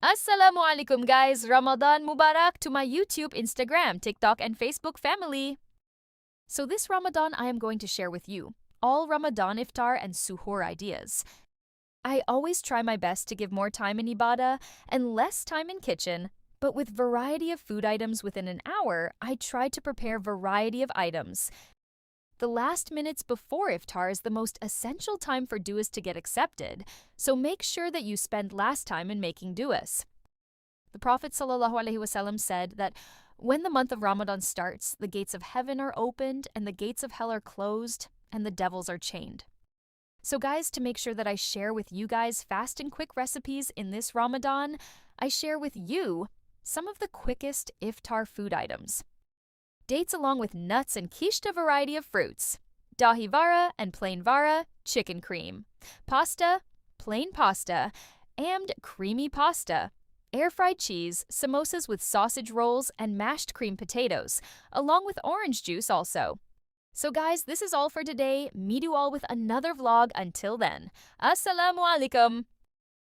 Assalamualaikum guys, Ramadan Mubarak to my YouTube, Instagram, TikTok, and Facebook family. So this Ramadan I am going to share with you all Ramadan iftar and suhoor ideas. I always try my best to give more time in ibadah and less time in kitchen, but with variety of food items within an hour, I try to prepare variety of items. The last minutes before iftar is the most essential time for du'as to get accepted, so make sure that you spend last time in making du'as. The Prophet ﷺ said that when the month of Ramadan starts, the gates of heaven are opened and the gates of hell are closed and the devils are chained. So guys, to make sure that I share with you guys fast and quick recipes in this Ramadan, I share with you some of the quickest iftar food items. Dates along with nuts and kishta variety of fruits. Dahi vara and plain vara, chicken cream. Pasta, plain pasta, and creamy pasta. Air-fried cheese, samosas with sausage rolls, and mashed cream potatoes, along with orange juice also. So guys, this is all for today. Meet you all with another vlog. Until then, Assalamu alaikum.